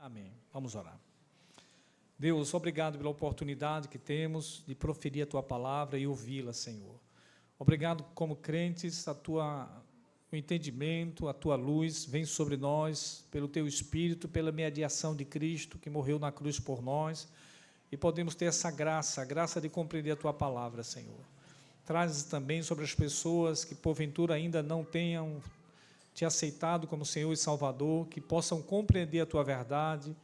Amém. Vamos orar. Deus, obrigado pela oportunidade que temos de proferir a Tua palavra e ouvi-la, Senhor. Obrigado, como crentes, o entendimento, a Tua luz vem sobre nós, pelo Teu Espírito, pela mediação de Cristo, que morreu na cruz por nós, e podemos ter essa graça, a graça de compreender a Tua palavra, Senhor. Traz também sobre as pessoas que, porventura, ainda não tenham Te aceitado como Senhor e Salvador, que possam compreender a Tua verdade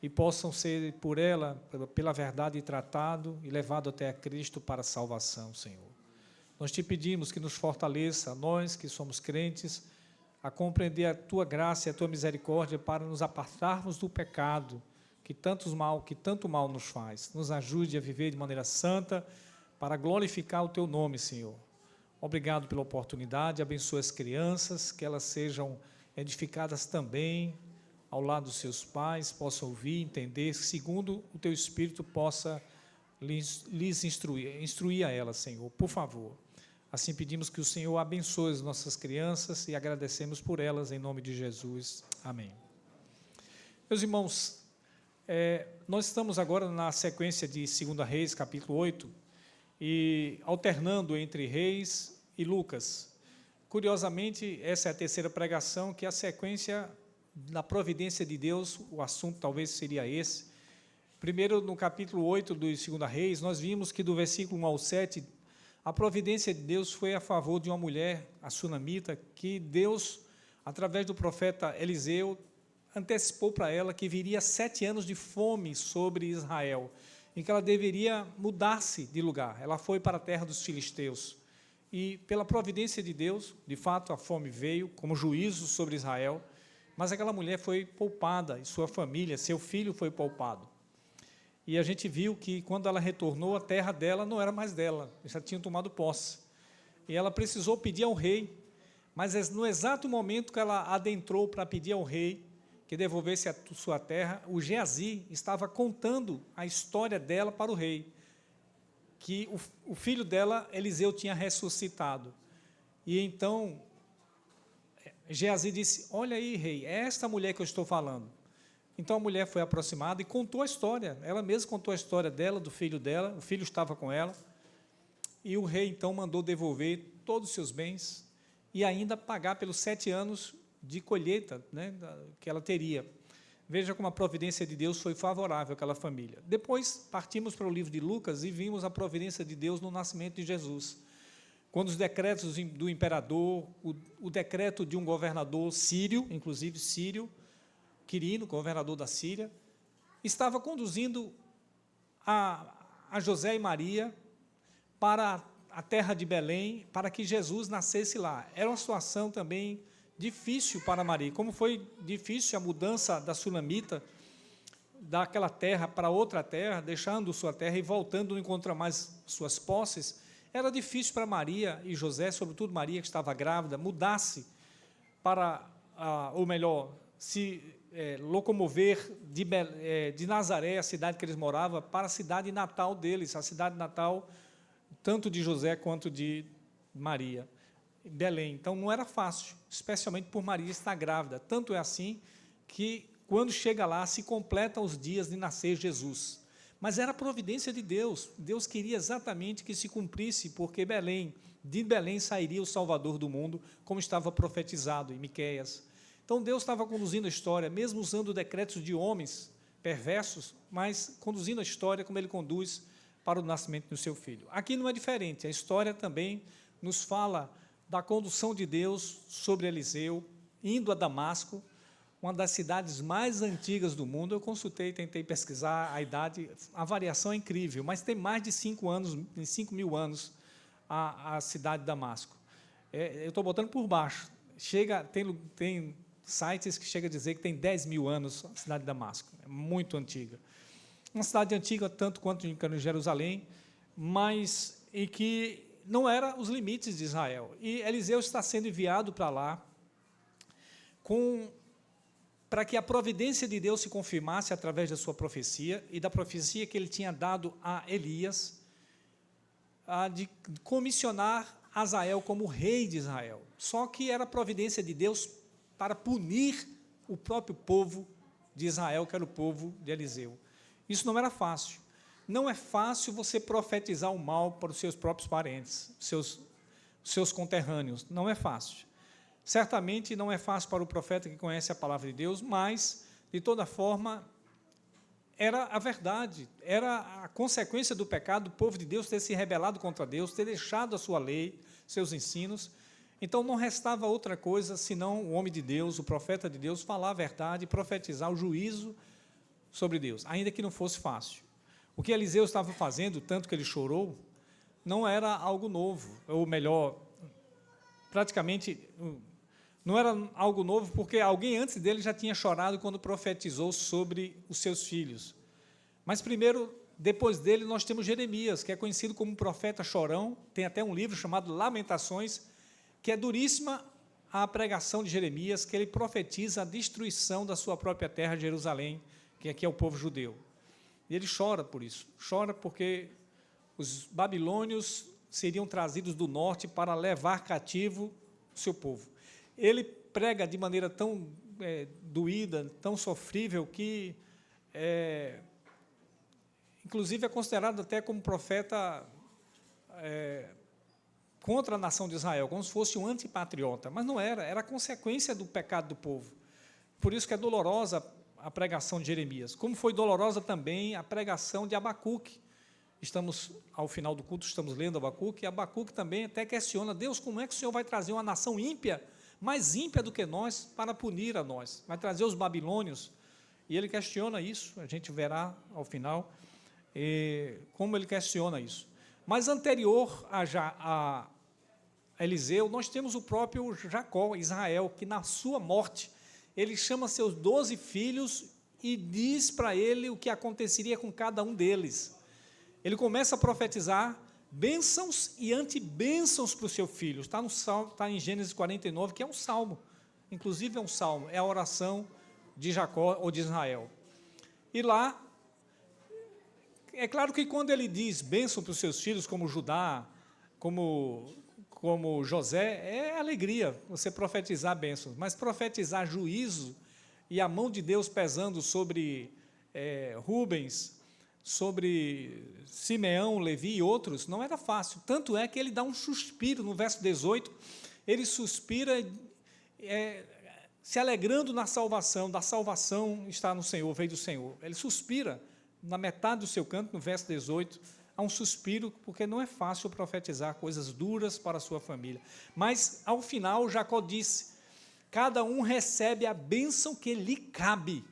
e possam ser por ela, pela verdade, tratado e levado até a Cristo para a salvação, Senhor. Nós Te pedimos que nos fortaleça, nós que somos crentes, a compreender a Tua graça e a Tua misericórdia para nos apartarmos do pecado que tanto mal nos faz. Nos ajude a viver de maneira santa para glorificar o Teu nome, Senhor. Obrigado pela oportunidade, abençoe as crianças, que elas sejam edificadas também ao lado dos seus pais, possam ouvir, entender, segundo o Teu Espírito possa lhes instruir a elas, Senhor, por favor. Assim pedimos que o Senhor abençoe as nossas crianças e agradecemos por elas, em nome de Jesus. Amém. Meus irmãos, nós estamos agora na sequência de 2 Reis, capítulo 8, e alternando entre Reis e Lucas. Curiosamente, essa é a terceira pregação, que a sequência da providência de Deus, o assunto talvez seria esse. Primeiro, no capítulo 8 do 2 Reis, nós vimos que do versículo 1 ao 7, a providência de Deus foi a favor de uma mulher, a sunamita, que Deus, através do profeta Eliseu, antecipou para ela que viria 7 anos de fome sobre Israel, em que ela deveria mudar-se de lugar. Ela foi para a terra dos filisteus. E, pela providência de Deus, de fato, a fome veio como juízo sobre Israel, mas aquela mulher foi poupada, e sua família, seu filho foi poupado. E a gente viu que, quando ela retornou, a terra dela não era mais dela, já tinham tomado posse. E ela precisou pedir ao rei, mas no exato momento que ela adentrou para pedir ao rei que devolvesse a sua terra, o Geazi estava contando a história dela para o rei, que o filho dela, Eliseu, tinha ressuscitado. E então, Geazi disse: olha aí, rei, é esta mulher que eu estou falando. Então a mulher foi aproximada e contou a história, ela mesma contou a história dela, do filho dela, o filho estava com ela, e o rei então mandou devolver todos os seus bens e ainda pagar pelos 7 anos de colheita, né, que ela teria. Veja como a providência de Deus foi favorável àquela família. Depois partimos para o livro de Lucas e vimos a providência de Deus no nascimento de Jesus. Quando os decretos do imperador, o decreto de um governador sírio, inclusive sírio, Quirino, governador da Síria, estava conduzindo a José e Maria para a terra de Belém, para que Jesus nascesse lá. Era uma situação também difícil para Maria, como foi difícil a mudança da sunamita, daquela terra para outra terra, deixando sua terra e voltando, não encontrar mais suas posses. Era difícil para Maria e José, sobretudo Maria, que estava grávida, mudar-se para, ou melhor, se locomover de Nazaré, a cidade que eles moravam, para a cidade natal deles, a cidade natal tanto de José quanto de Maria, Belém. Então não era fácil, especialmente por Maria estar grávida. Tanto é assim que, quando chega lá, se completam os dias de nascer Jesus. Mas era a providência de Deus. Deus queria exatamente que se cumprisse, porque de Belém sairia o Salvador do mundo, como estava profetizado em Miqueias. Então Deus estava conduzindo a história, mesmo usando decretos de homens perversos, mas conduzindo a história como Ele conduz para o nascimento do seu filho. Aqui não é diferente, a história também nos fala da condução de Deus sobre Eliseu, indo a Damasco, uma das cidades mais antigas do mundo. Eu consultei, tentei pesquisar a idade, a variação é incrível, mas tem mais de 5 mil anos a cidade de Damasco. Eu estou botando por baixo, tem sites que chegam a dizer que tem 10 mil anos a cidade de Damasco, é muito antiga. Uma cidade antiga, tanto quanto em Jerusalém, mas em que não era os limites de Israel. E Eliseu está sendo enviado para lá para que a providência de Deus se confirmasse através da sua profecia e da profecia que ele tinha dado a Elias, de comissionar Azael como rei de Israel. Só que era a providência de Deus para punir o próprio povo de Israel, que era o povo de Eliseu. Isso não era fácil. Não é fácil você profetizar o mal para os seus próprios parentes, seus conterrâneos. Não é fácil. Certamente não é fácil para o profeta que conhece a palavra de Deus, mas, de toda forma, era a verdade, era a consequência do pecado, do povo de Deus ter se rebelado contra Deus, ter deixado a sua lei, seus ensinos. Então não restava outra coisa senão o homem de Deus, o profeta de Deus, falar a verdade, profetizar o juízo sobre Deus, ainda que não fosse fácil. O que Eliseu estava fazendo, tanto que ele chorou, não era algo novo, ou melhor, praticamente não era algo novo, porque alguém antes dele já tinha chorado quando profetizou sobre os seus filhos. Mas primeiro, depois dele, nós temos Jeremias, que é conhecido como um profeta chorão, tem até um livro chamado Lamentações, que é duríssima a pregação de Jeremias, que ele profetiza a destruição da sua própria terra, Jerusalém, que aqui é o povo judeu. E ele chora por isso, chora porque os babilônios seriam trazidos do norte para levar cativo o seu povo. Ele prega de maneira tão doída, tão sofrível, que, inclusive, é considerado até como profeta contra a nação de Israel, como se fosse um antipatriota, mas não era, era a consequência do pecado do povo. Por isso que é dolorosa a pregação de Jeremias, como foi dolorosa também a pregação de Abacuque. Estamos, ao final do culto, estamos lendo Abacuque, e Abacuque também até questiona, Deus, como é que o Senhor vai trazer uma nação ímpia, mais ímpia do que nós, para punir a nós? Vai trazer os babilônios? E ele questiona isso, a gente verá ao final como ele questiona isso. Mas anterior a Eliseu, nós temos o próprio Jacó, Israel, que na sua morte, ele chama seus 12 filhos e diz para ele o que aconteceria com cada um deles. Ele começa a profetizar bênçãos e antibênçãos para o seu filho. Está no Salmo, está em Gênesis 49, que é um salmo. Inclusive é um salmo, é a oração de Jacó ou de Israel. E lá, é claro que quando ele diz bênção para os seus filhos, como Judá, como José, é alegria você profetizar bênçãos, mas profetizar juízo e a mão de Deus pesando sobre Rubens, sobre Simeão, Levi e outros, não era fácil. Tanto é que ele dá um suspiro, no verso 18, ele suspira se alegrando na salvação, da salvação está no Senhor, veio do Senhor. Ele suspira, na metade do seu canto, no verso 18, há um suspiro, porque não é fácil profetizar coisas duras para a sua família. Mas, ao final, Jacó disse, cada um recebe a bênção que lhe cabe,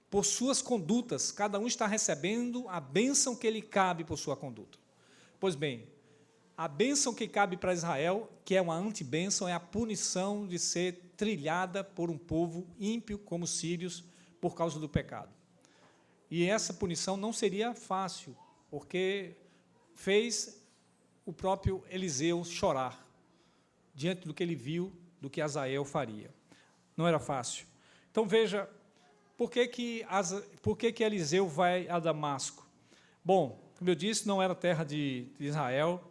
por suas condutas, cada um está recebendo a bênção que lhe cabe por sua conduta. Pois bem, a bênção que cabe para Israel, que é uma antibênção, é a punição de ser trilhada por um povo ímpio como os sírios, por causa do pecado. E essa punição não seria fácil, porque fez o próprio Eliseu chorar, diante do que ele viu, do que Azael faria. Não era fácil. Então, veja, por que Eliseu vai a Damasco? Bom, como eu disse, não era terra de Israel.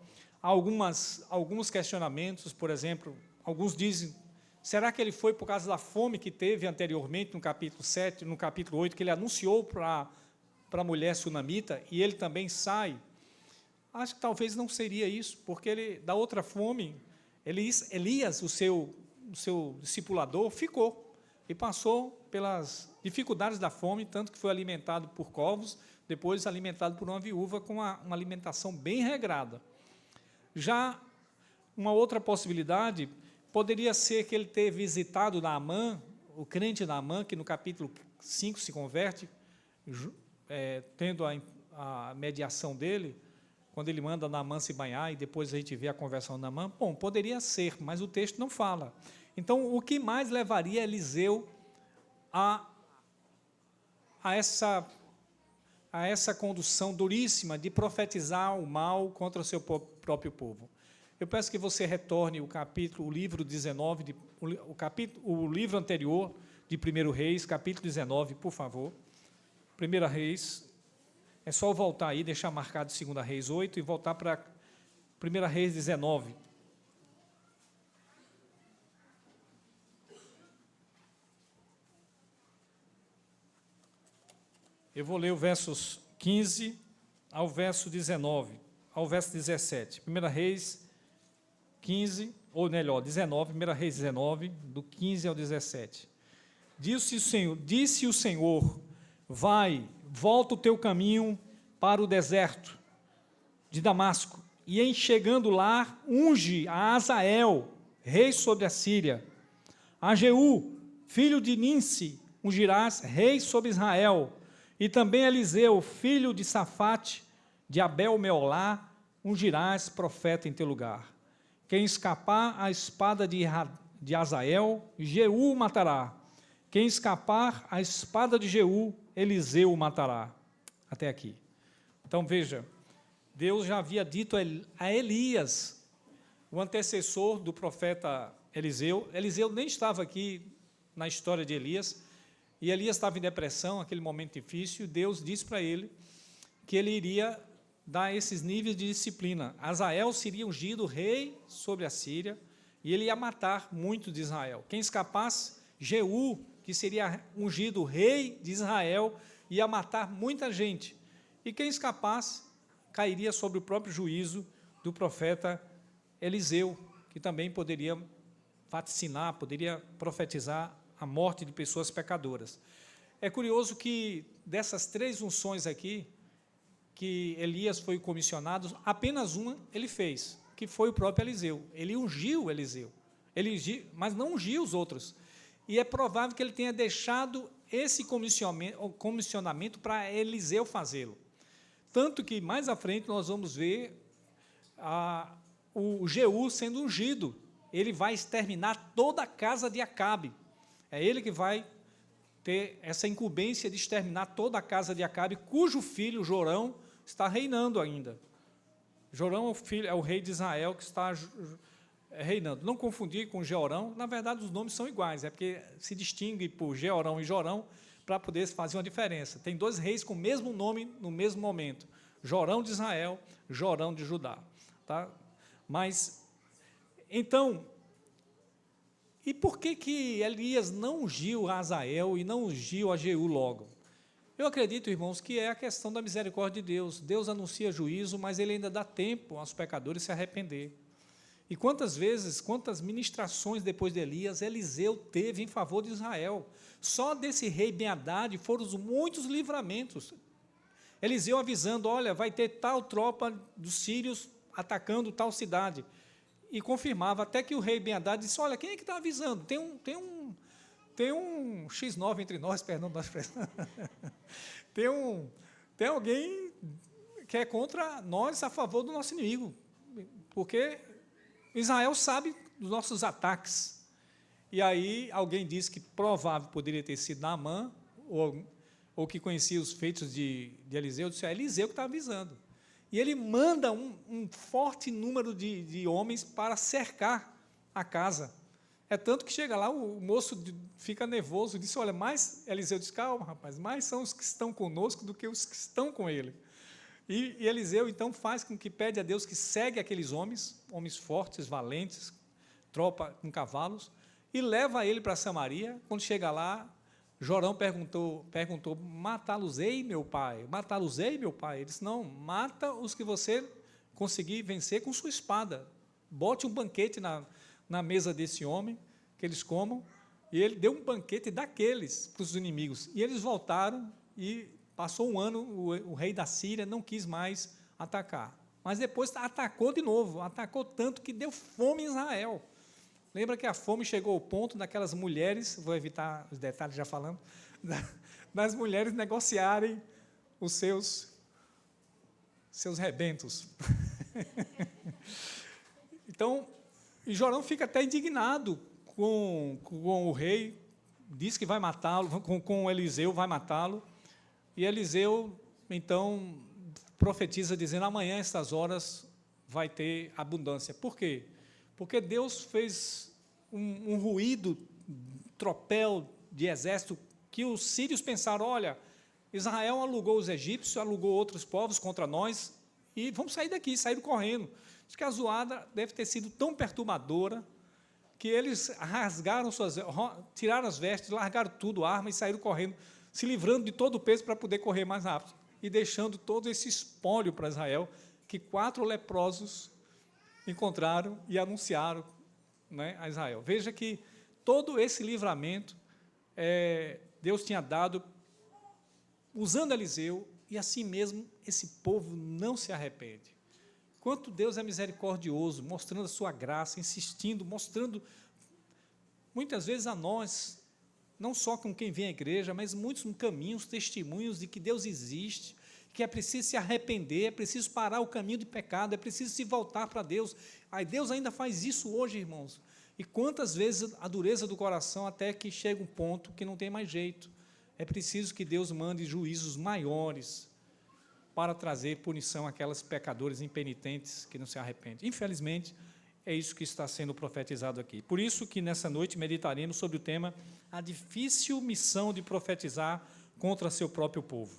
Há alguns questionamentos, por exemplo, alguns dizem, será que ele foi por causa da fome que teve anteriormente, no capítulo 7, no capítulo 8, que ele anunciou para a mulher sunamita, e ele também sai? Acho que talvez não seria isso, porque ele, da outra fome, Elias, o seu discipulador, ficou e passou pelas dificuldades da fome, tanto que foi alimentado por corvos, depois alimentado por uma viúva com uma alimentação bem regrada. Já uma outra possibilidade poderia ser que ele ter visitado Naamã, o crente Naamã, que no capítulo 5 se converte, tendo a mediação dele, quando ele manda Naamã se banhar, e depois a gente vê a conversão de Naamã. Bom, poderia ser, mas o texto não fala. Então, o que mais levaria Eliseu a essa condução duríssima de profetizar o mal contra o seu próprio povo? Eu peço que você retorne o livro 19, o livro anterior de 1 Reis, capítulo 19, por favor. 1 Reis, é só voltar aí, deixar marcado 2 Reis 8 e voltar para 1 Reis 19. Eu vou ler o versos 15 ao verso 19, ao verso 17. 1 Reis 15, ou melhor, 19, 1 Reis 19, do 15 ao 17. Disse o Senhor, vai, volta o teu caminho para o deserto de Damasco, e em chegando lá, unge a Azael, rei sobre a Síria. A Jeú, filho de Ninsi, ungirás rei sobre Israel. E também Eliseu, filho de Safate, de Abel-Meolá, ungirás profeta em teu lugar. Quem escapar à espada de Azael, Jeú o matará. Quem escapar à espada de Jeú, Eliseu o matará. Até aqui. Então, veja, Deus já havia dito a Elias, o antecessor do profeta Eliseu. Eliseu nem estava aqui na história de Elias, e Elias estava em depressão, aquele momento difícil. Deus disse para ele que ele iria dar esses níveis de disciplina. Azael seria ungido rei sobre a Síria, e ele ia matar muitos de Israel. Quem escapasse, Jeú, que seria ungido rei de Israel, ia matar muita gente. E quem escapasse, cairia sobre o próprio juízo do profeta Eliseu, que também poderia vaticinar, poderia profetizar a morte de pessoas pecadoras. É curioso que dessas 3 unções aqui, que Elias foi comissionado, apenas uma ele fez, que foi o próprio Eliseu. Ele ungiu Eliseu, mas não ungiu os outros. E é provável que ele tenha deixado esse comissionamento para Eliseu fazê-lo. Tanto que mais à frente nós vamos ver o Jeú sendo ungido. Ele vai exterminar toda a casa de Acabe. É ele que vai ter essa incumbência de exterminar toda a casa de Acabe, cujo filho, Jorão, está reinando ainda. Jorão é o rei de Israel que está reinando. Não confundir com Jeorão, na verdade os nomes são iguais, é porque se distingue por Jeorão e Jorão para poder fazer uma diferença. Tem 2 reis com o mesmo nome no mesmo momento, Jorão de Israel, Jorão de Judá. Tá? Mas, então, e por que Elias não ungiu a Azael e não ungiu a Jeú logo? Eu acredito, irmãos, que é a questão da misericórdia de Deus. Deus anuncia juízo, mas ele ainda dá tempo aos pecadores se arrepender. E quantas vezes, quantas ministrações depois de Elias, Eliseu teve em favor de Israel? Só desse rei Ben-Hadad foram muitos livramentos. Eliseu avisando, olha, vai ter tal tropa dos sírios atacando tal cidade. E confirmava, até que o rei Ben-Hadad disse, olha, quem é que está avisando? Tem um X9 entre nós, perdão, tem alguém que é contra nós a favor do nosso inimigo, porque Israel sabe dos nossos ataques. E aí alguém disse que provável poderia ter sido Naamã, ou que conhecia os feitos de Eliseu, disse, é Eliseu que está avisando. E ele manda um forte número de homens para cercar a casa. É tanto que chega lá, o moço fica nervoso, disse, olha, mais, Eliseu diz, calma, rapaz, mais são os que estão conosco do que os que estão com ele. E Eliseu, então, faz com que pede a Deus que segue aqueles homens fortes, valentes, tropa com cavalos, e leva ele para Samaria. Quando chega lá, Jorão perguntou, matá-los-ei, meu pai? Matá-los-ei, meu pai? Ele disse, não, mata os que você conseguir vencer com sua espada. Bote um banquete na mesa desse homem, que eles comam, e ele deu um banquete daqueles para os inimigos. E eles voltaram, e passou um ano, o rei da Síria não quis mais atacar. Mas depois atacou de novo, atacou tanto que deu fome em Israel. Lembra que a fome chegou ao ponto daquelas mulheres, vou evitar os detalhes já falando, das mulheres negociarem os seus rebentos. Então, e Jorão fica até indignado com o rei, diz que vai matá-lo, com Eliseu vai matá-lo, e Eliseu, então, profetiza dizendo, amanhã, estas horas, vai ter abundância. Por quê? Porque Deus fez um ruído, tropel de exército, que os sírios pensaram, olha, Israel alugou os egípcios, alugou outros povos contra nós, e vamos sair daqui, saíram correndo. Diz que a zoada deve ter sido tão perturbadora, que eles rasgaram tiraram as vestes, largaram tudo, arma, e saíram correndo. se livrando de todo o peso para poder correr mais rápido, e deixando todo esse espólio para Israel, que 4 leprosos encontraram e anunciaram, né, a Israel. Veja que todo esse livramento Deus tinha dado usando Eliseu, e assim mesmo esse povo não se arrepende. Quanto Deus é misericordioso, mostrando a sua graça, insistindo, mostrando muitas vezes a nós, não só com quem vem à igreja, mas muitos caminhos, testemunhos de que Deus existe, que é preciso se arrepender, é preciso parar o caminho de pecado, é preciso se voltar para Deus. Aí Deus ainda faz isso hoje, irmãos. E quantas vezes a dureza do coração, até que chega um ponto que não tem mais jeito. É preciso que Deus mande juízos maiores para trazer punição àquelas pecadores impenitentes que não se arrependem. Infelizmente, é isso que está sendo profetizado aqui. Por isso que nessa noite meditaremos sobre o tema a difícil missão de profetizar contra seu próprio povo.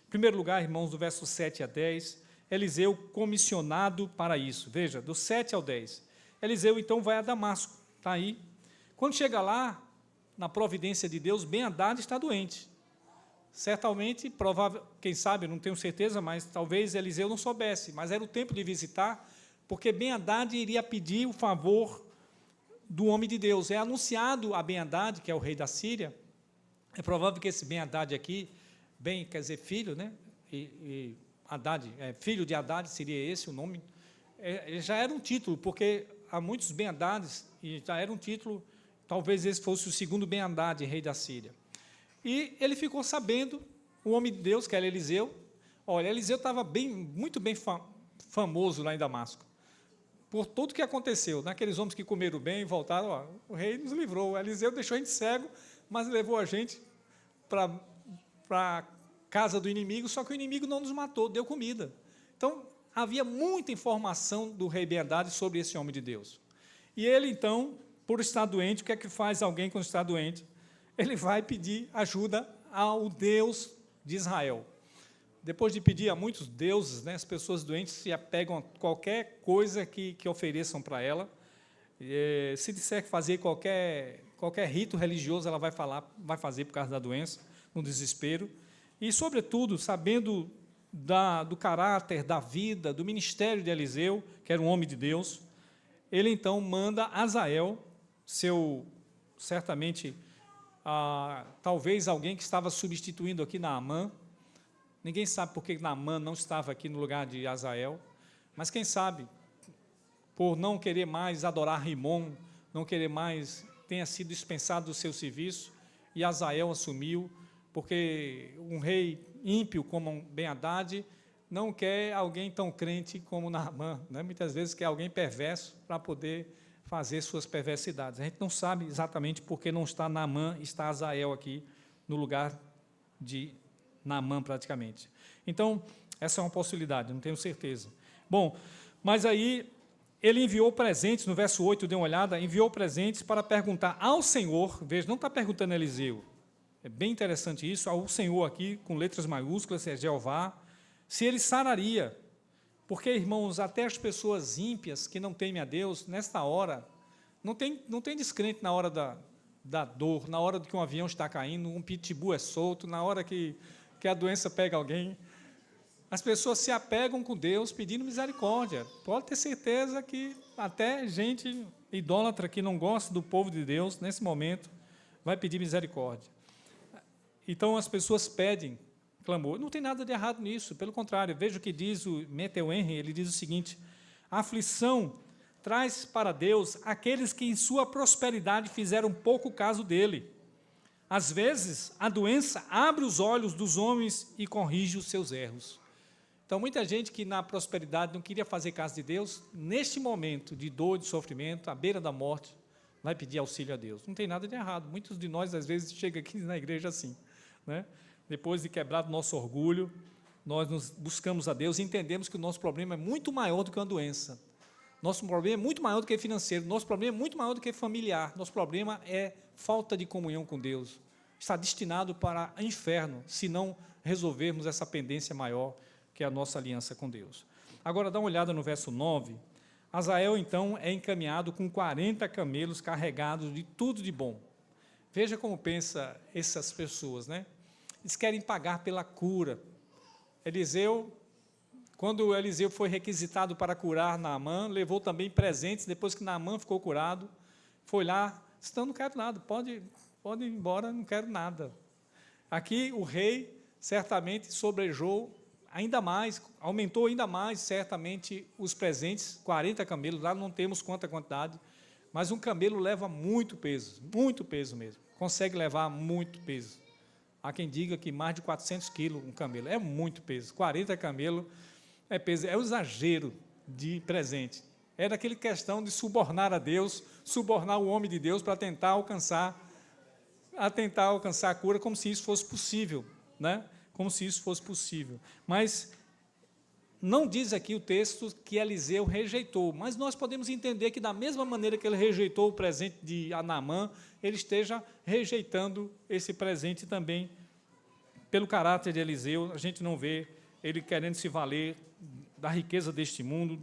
Em primeiro lugar, irmãos, do verso 7 a 10, Eliseu comissionado para isso. Veja, do 7 ao 10. Eliseu, então, vai a Damasco, está aí. Quando chega lá, na providência de Deus, Ben-Hadad está doente. Certamente, provável, quem sabe, não tenho certeza, mas talvez Eliseu não soubesse, mas era o tempo de visitar, porque Ben-Hadad iria pedir o favor do homem de Deus. É anunciado a Ben-Hadad, que é o rei da Síria. É provável que esse Ben-Hadad aqui, Ben quer dizer filho, né? E Hadad, filho de Hadad, seria esse o nome. Já era um título, porque há muitos Ben-Hadads, e já era um título, talvez esse fosse o segundo Ben-Hadad, rei da Síria. E ele ficou sabendo, o homem de Deus, que era Eliseu. Olha, Eliseu estava muito bem famoso lá em Damasco, por tudo que aconteceu, naqueles homens que comeram bem e voltaram, ó, o rei nos livrou, o Eliseu deixou a gente cego, mas levou a gente para a casa do inimigo, só que o inimigo não nos matou, deu comida. Então, havia muita informação do rei Ben-Hadad sobre esse homem de Deus. E ele, então, por estar doente, o que é que faz alguém quando está doente? Ele vai pedir ajuda ao Deus de Israel. Depois de pedir a muitos deuses, né, as pessoas doentes se apegam a qualquer coisa que ofereçam para ela. Se disser que fazer qualquer rito religioso, ela vai fazer por causa da doença, no desespero. E, sobretudo, sabendo do caráter, da vida, do ministério de Eliseu, que era um homem de Deus, ele, então, manda Azael, certamente, talvez alguém que estava substituindo aqui Naamã. Ninguém sabe por que Naamã não estava aqui no lugar de Azael, mas quem sabe, por não querer mais adorar Rimon, não querer mais, tenha sido dispensado do seu serviço, e Azael assumiu, porque um rei ímpio como Ben-Hadad não quer alguém tão crente como Naamã, né? Muitas vezes quer alguém perverso para poder fazer suas perversidades. A gente não sabe exatamente por que não está Naamã, está Azael aqui no lugar de Naamã praticamente. Então, essa é uma possibilidade, não tenho certeza. Bom, mas aí ele enviou presentes, no verso 8, dê uma olhada, enviou presentes para perguntar ao Senhor, veja, não está perguntando a Eliseu, é bem interessante isso, ao Senhor aqui, com letras maiúsculas, é Jeová, se ele sararia. Porque, irmãos, até as pessoas ímpias que não temem a Deus, nesta hora, não tem descrente na hora da dor, na hora que um avião está caindo, um pitbull é solto, na hora que a doença pega alguém. As pessoas se apegam com Deus pedindo misericórdia. Pode ter certeza que até gente idólatra que não gosta do povo de Deus, nesse momento, vai pedir misericórdia. Então, as pessoas pedem clamor. Não tem nada de errado nisso, pelo contrário. Veja o que diz o Matthew Henry, ele diz o seguinte: a aflição traz para Deus aqueles que em sua prosperidade fizeram pouco caso dele. Às vezes, a doença abre os olhos dos homens e corrige os seus erros. Então, muita gente que na prosperidade não queria fazer caso de Deus, neste momento de dor, de sofrimento, à beira da morte, vai pedir auxílio a Deus. Não tem nada de errado. Muitos de nós, às vezes, chegam aqui na igreja assim, né? Depois de quebrado nosso orgulho, nós buscamos a Deus e entendemos que o nosso problema é muito maior do que uma doença. Nosso problema é muito maior do que financeiro, nosso problema é muito maior do que familiar, nosso problema é falta de comunhão com Deus. Está destinado para o inferno, se não resolvermos essa pendência maior, que é a nossa aliança com Deus. Agora, dá uma olhada no verso 9. Azael, então, é encaminhado com 40 camelos carregados de tudo de bom. Veja como pensa essas pessoas, né? eles querem pagar pela cura. Quando Eliseu foi requisitado para curar Naamã, levou também presentes, depois que Naamã ficou curado, foi lá, então não quero nada, pode ir embora, não quero nada. Aqui o rei certamente sobrejou ainda mais, aumentou ainda mais certamente os presentes, 40 camelos, lá não temos quanta quantidade, mas um camelo leva muito peso mesmo, consegue levar muito peso. Há quem diga que mais de 400 quilos um camelo, é muito peso, 40 camelos é peso, é um exagero de presente. É daquele questão de subornar a Deus, subornar o homem de Deus para tentar alcançar a cura, como se isso fosse possível, né? Como se isso fosse possível. Mas não diz aqui o texto que Eliseu rejeitou, mas nós podemos entender que da mesma maneira que ele rejeitou o presente de Naamã, ele esteja rejeitando esse presente também. Pelo caráter de Eliseu, a gente não vê ele querendo se valer da riqueza deste mundo,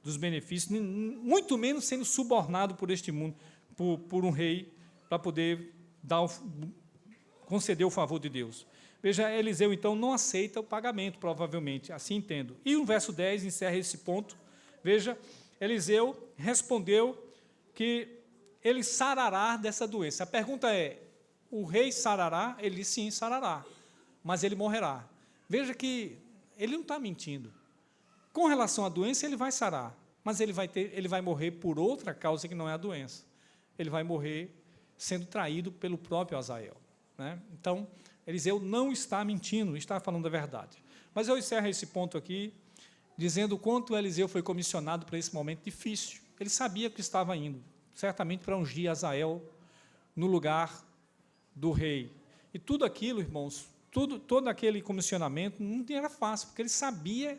dos benefícios, muito menos sendo subornado por este mundo, por um rei, para poder conceder o favor de Deus. Veja, Eliseu, então, não aceita o pagamento, provavelmente, assim entendo. E o verso 10 encerra esse ponto. Veja, Eliseu respondeu que ele sarará dessa doença. A pergunta é, o rei sarará? Ele disse, sim, sarará, mas ele morrerá. Veja que ele não está mentindo. Com relação à doença, ele vai sarar, mas ele vai morrer por outra causa que não é a doença. Ele vai morrer sendo traído pelo próprio Azael, né? Então, Eliseu não está mentindo, está falando a verdade. Mas eu encerro esse ponto aqui, dizendo o quanto Eliseu foi comissionado para esse momento difícil. Ele sabia que estava indo, certamente para ungir Azael no lugar do rei. E tudo aquilo, irmãos, todo aquele comissionamento não era fácil, porque ele sabia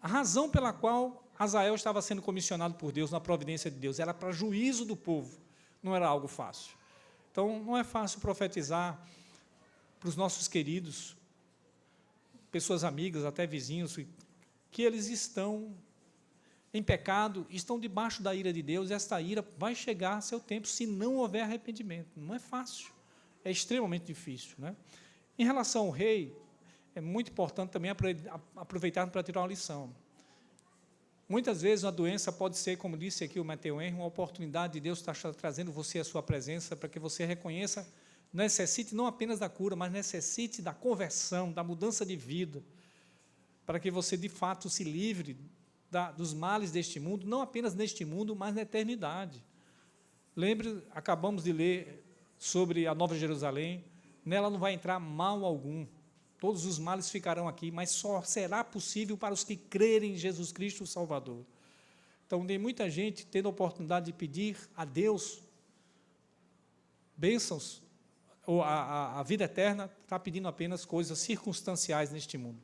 a razão pela qual Azael estava sendo comissionado por Deus, na providência de Deus, era para juízo do povo, não era algo fácil. Então, não é fácil profetizar para os nossos queridos, pessoas amigas, até vizinhos, que eles estão em pecado, estão debaixo da ira de Deus, e esta ira vai chegar a seu tempo, se não houver arrependimento. Não é fácil, é extremamente difícil, né? Em relação ao rei, é muito importante também aproveitar para tirar uma lição. Muitas vezes uma doença pode ser, como disse aqui o Matthew Henry, uma oportunidade de Deus estar trazendo você à sua presença, para que você reconheça, necessite não apenas da cura, mas necessite da conversão, da mudança de vida, para que você de fato se livre dos males deste mundo, não apenas neste mundo, mas na eternidade. Lembre, acabamos de ler sobre a Nova Jerusalém, nela não vai entrar mal algum, todos os males ficarão aqui, mas só será possível para os que crerem em Jesus Cristo, o Salvador. Então, tem muita gente tendo a oportunidade de pedir a Deus bênçãos, ou a vida eterna, está pedindo apenas coisas circunstanciais neste mundo.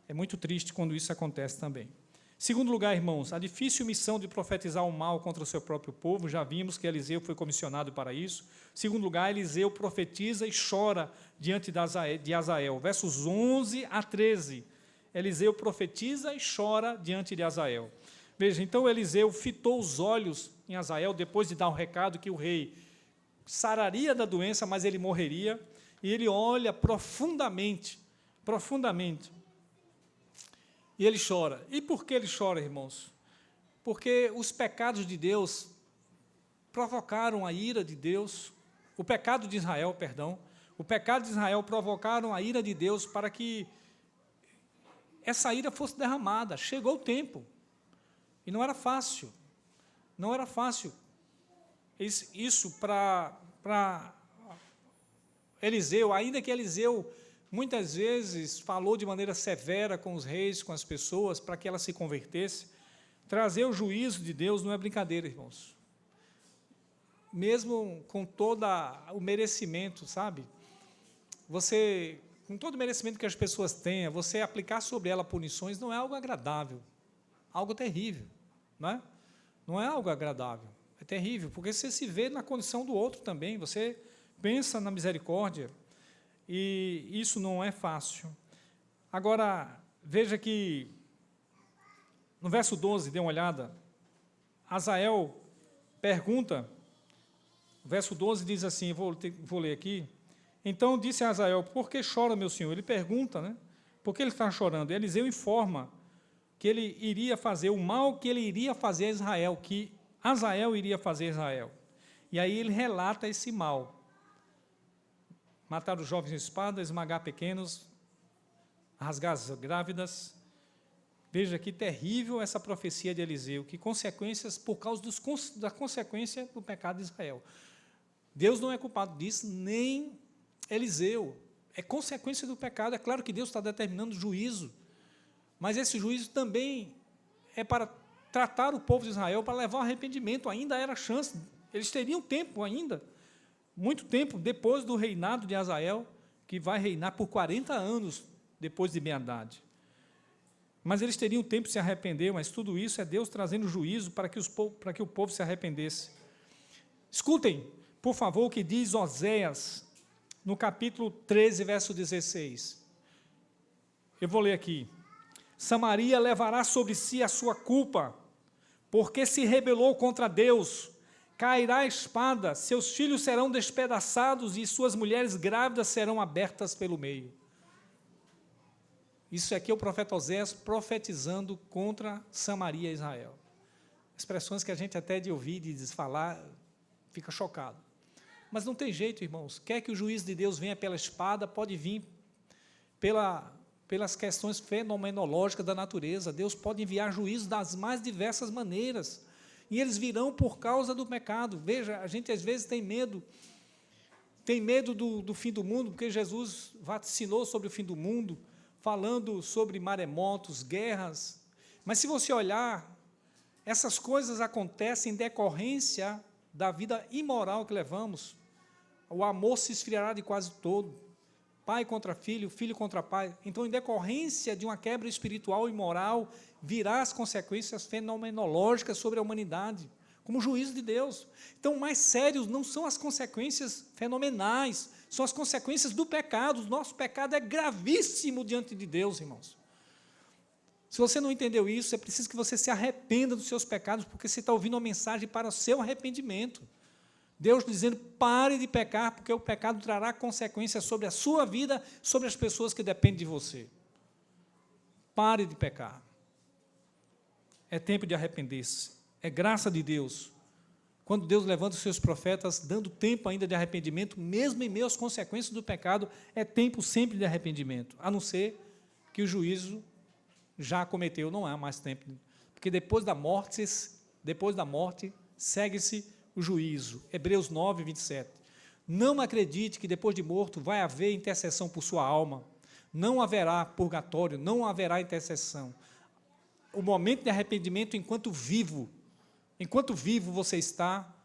É muito triste quando isso acontece também. Segundo lugar, irmãos, a difícil missão de profetizar o mal contra o seu próprio povo, já vimos que Eliseu foi comissionado para isso. Segundo lugar, Eliseu profetiza e chora diante de Azael. Versos 11 a 13, Eliseu profetiza e chora diante de Azael. Veja, então Eliseu fitou os olhos em Azael, depois de dar o recado que o rei sararia da doença, mas ele morreria, e ele olha profundamente, e ele chora. E por que ele chora, irmãos? Porque os pecados de Deus provocaram a ira de Deus, o pecado de Israel provocaram a ira de Deus para que essa ira fosse derramada. Chegou o tempo. E não era fácil. Isso para Eliseu, ainda que Eliseu muitas vezes falou de maneira severa com os reis, com as pessoas, para que elas se convertessem. Trazer o juízo de Deus não é brincadeira, irmãos. Mesmo com todo o merecimento, sabe? Com todo o merecimento que as pessoas têm, você aplicar sobre ela punições não é algo agradável, algo terrível, não é? Não é algo agradável, é terrível, porque você se vê na condição do outro também, você pensa na misericórdia, e isso não é fácil. Agora, veja que, no verso 12, dê uma olhada, Azael pergunta, o verso 12 diz assim, vou ler aqui, Então disse a Hazael: por que chora, meu senhor? Ele pergunta, né? Por que ele está chorando? Eliseu informa que ele iria fazer o mal que ele iria fazer a Israel, que Hazael iria fazer a Israel. E aí ele relata esse mal: matar os jovens de espada, esmagar pequenos, rasgar as grávidas. Veja que terrível essa profecia de Eliseu, que consequências por causa da consequência do pecado de Israel. Deus não é culpado disso, nem Eliseu. É consequência do pecado. É claro que Deus está determinando juízo, mas esse juízo também é para tratar o povo de Israel, para levar ao arrependimento. Ainda era chance, eles teriam tempo ainda, muito tempo depois do reinado de Hazael, que vai reinar por 40 anos depois de Ben-Hadad. Mas eles teriam tempo de se arrepender, mas tudo isso é Deus trazendo juízo para que o povo se arrependesse. Escutem, por favor, o que diz Oséias, no capítulo 13, verso 16. Eu vou ler aqui. Samaria levará sobre si a sua culpa, porque se rebelou contra Deus. Cairá a espada, seus filhos serão despedaçados e suas mulheres grávidas serão abertas pelo meio. Isso aqui é o profeta Oséias profetizando contra Samaria e Israel. Expressões que a gente até de ouvir, de falar, fica chocado. Mas não tem jeito, irmãos. Quer que o juízo de Deus venha pela espada, pode vir pelas questões fenomenológicas da natureza. Deus pode enviar juízo das mais diversas maneiras. E eles virão por causa do pecado. Veja, a gente às vezes tem medo do fim do mundo, porque Jesus vaticinou sobre o fim do mundo, falando sobre maremotos, guerras. Mas se você olhar, essas coisas acontecem em decorrência da vida imoral que levamos. O amor se esfriará de quase todo. Pai contra filho, filho contra pai. Então, em decorrência de uma quebra espiritual e moral, virá as consequências fenomenológicas sobre a humanidade, como juízo de Deus. Então, o mais sérios não são as consequências fenomenais, são as consequências do pecado. O nosso pecado é gravíssimo diante de Deus, irmãos. Se você não entendeu isso, é preciso que você se arrependa dos seus pecados, porque você está ouvindo uma mensagem para o seu arrependimento. Deus dizendo: pare de pecar, porque o pecado trará consequências sobre a sua vida, sobre as pessoas que dependem de você. Pare de pecar. É tempo de arrepender-se. É graça de Deus. Quando Deus levanta os seus profetas, dando tempo ainda de arrependimento, mesmo em meio às consequências do pecado, é tempo sempre de arrependimento, a não ser que o juízo já cometeu, não há mais tempo. Porque depois da morte segue-se o juízo. Hebreus 9, 27. Não acredite que depois de morto vai haver intercessão por sua alma. Não haverá purgatório, não haverá intercessão. O momento de arrependimento enquanto vivo você está,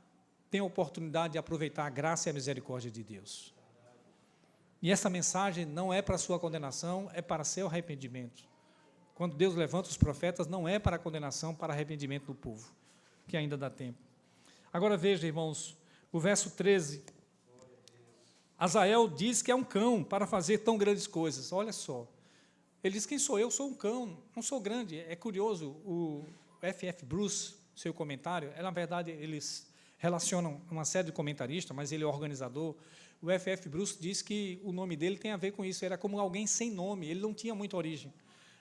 tem a oportunidade de aproveitar a graça e a misericórdia de Deus. E essa mensagem não é para a sua condenação, é para seu arrependimento. Quando Deus levanta os profetas, não é para a condenação, para arrependimento do povo, que ainda dá tempo. Agora veja, irmãos, o verso 13. Hazael diz que é um cão para fazer tão grandes coisas. Olha só. Ele diz: quem sou eu? Sou um cão, não sou grande. É curioso, o F.F. Bruce, seu comentário, na verdade, eles relacionam uma série de comentaristas, mas ele é organizador. O F.F. Bruce diz que o nome dele tem a ver com isso, era como alguém sem nome, ele não tinha muita origem,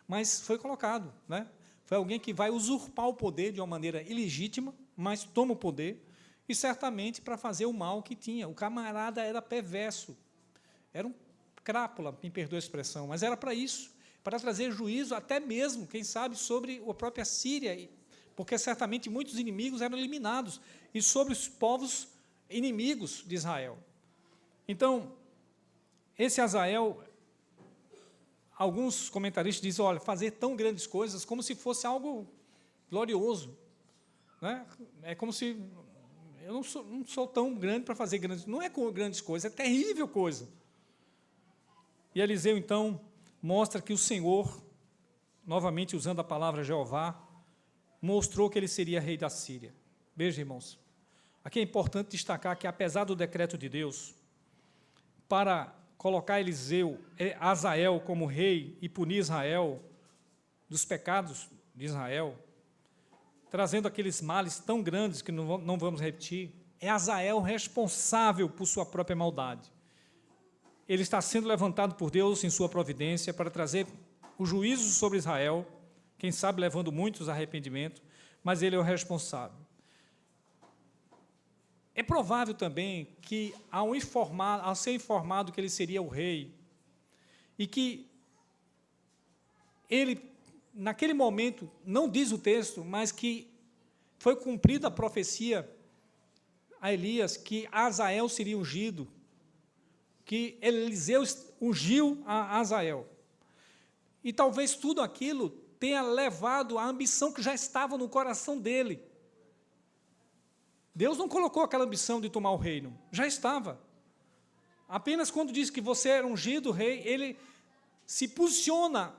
mas foi colocado, né? Foi alguém que vai usurpar o poder de uma maneira ilegítima, mas toma o poder, e certamente para fazer o mal que tinha. O camarada era perverso, era um crápula, me perdoe a expressão, mas era para isso, para trazer juízo até mesmo, quem sabe, sobre a própria Síria, porque certamente muitos inimigos eram eliminados, e sobre os povos inimigos de Israel. Então, esse Hazael, alguns comentaristas dizem: olha, fazer tão grandes coisas como se fosse algo glorioso, né? É como se eu não sou tão grande para fazer grandes, não é grandes coisas, é terrível coisa. E Eliseu então mostra que o Senhor, novamente usando a palavra Jeová, mostrou que ele seria rei da Síria. Veja, irmãos, aqui é importante destacar que, apesar do decreto de Deus para colocar Hazael como rei e punir Israel dos pecados de Israel, trazendo aqueles males tão grandes que não vamos repetir, é Hazael responsável por sua própria maldade. ele está sendo levantado por Deus em sua providência para trazer o juízo sobre Israel, quem sabe levando muitos a arrependimento, mas ele é o responsável. É provável também que, ao ser informado que ele seria o rei, e que ele, naquele momento, não diz o texto, mas que foi cumprida a profecia a Elias, que Azael seria ungido, que Eliseu ungiu a Azael. E talvez tudo aquilo tenha levado à ambição que já estava no coração dele. Deus não colocou aquela ambição de tomar o reino, já estava. Apenas quando diz que você era ungido rei, ele se posiciona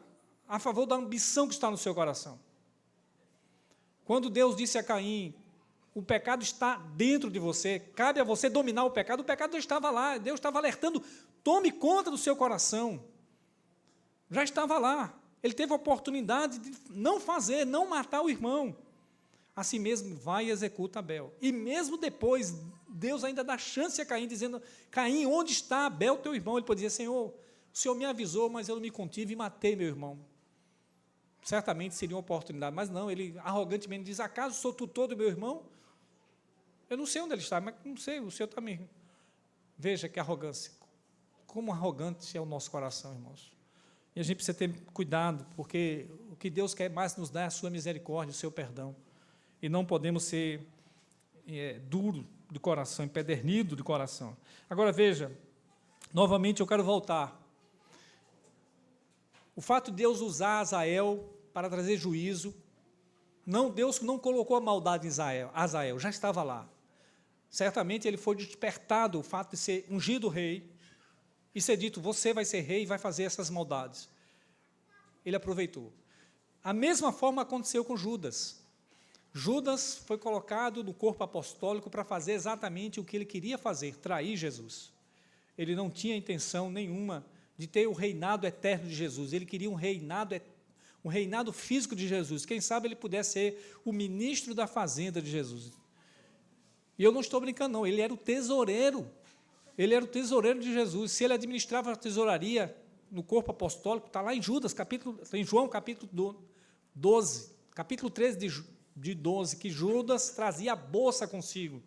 a favor da ambição que está no seu coração. Quando Deus disse a Caim, o pecado está dentro de você, cabe a você dominar o pecado já estava lá, Deus estava alertando, tome conta do seu coração. Já estava lá, ele teve a oportunidade de não fazer, não matar o irmão. Assim mesmo, vai e executa Abel. E mesmo depois, Deus ainda dá chance a Caim, dizendo, Caim, onde está Abel, teu irmão? Ele pode dizer, Senhor, o Senhor me avisou, mas eu não me contive e matei meu irmão. Certamente seria uma oportunidade, mas não, ele arrogantemente diz, acaso sou tutor do meu irmão? Eu não sei onde ele está, mas não sei, o Senhor também. Veja que arrogância, como arrogante é o nosso coração, irmãos. E a gente precisa ter cuidado, porque o que Deus quer mais nos dar é a sua misericórdia, o seu perdão. E não podemos ser duro de coração, empedernido de coração. Agora, veja, novamente eu quero voltar. O fato de Deus usar Azael para trazer juízo, Deus não colocou a maldade em Azael, já estava lá. Certamente ele foi despertado o fato de ser ungido rei e ser dito, você vai ser rei e vai fazer essas maldades. Ele aproveitou. A mesma forma aconteceu com Judas. Judas foi colocado no corpo apostólico para fazer exatamente o que ele queria fazer, trair Jesus. Ele não tinha intenção nenhuma de ter o reinado eterno de Jesus, ele queria um reinado físico de Jesus, quem sabe ele pudesse ser o ministro da fazenda de Jesus. E eu não estou brincando não, ele era o tesoureiro de Jesus, se ele administrava a tesouraria no corpo apostólico, está lá em João capítulo 12, capítulo 13 de 12, que Judas trazia a bolsa consigo.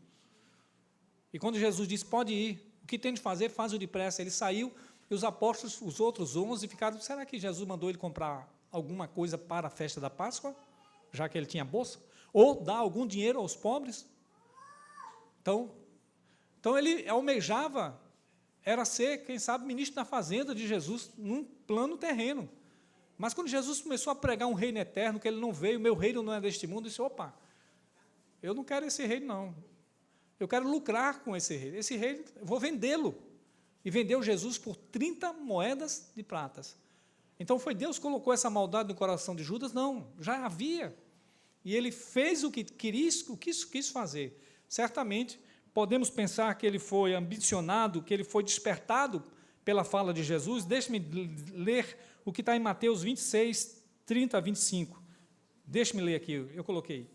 E quando Jesus disse, pode ir, o que tem de fazer, faz-o depressa. Ele saiu, e os apóstolos, os outros 11, ficaram, será que Jesus mandou ele comprar alguma coisa para a festa da Páscoa, já que ele tinha bolsa? Ou dar algum dinheiro aos pobres? Então ele almejava, era ser, quem sabe, ministro da fazenda de Jesus, num plano terreno. Mas quando Jesus começou a pregar um reino eterno, que ele não veio, meu reino não é deste mundo, eu disse, opa, eu não quero esse reino não, eu quero lucrar com esse reino eu vou vendê-lo, e vendeu Jesus por 30 moedas de pratas. Então foi Deus que colocou essa maldade no coração de Judas? Não, já havia, e ele fez o que quis fazer. Certamente, podemos pensar que ele foi ambicionado, que ele foi despertado pela fala de Jesus. Deixe-me ler o que está em Mateus 26, 30 a 25. Deixe-me ler aqui, eu coloquei.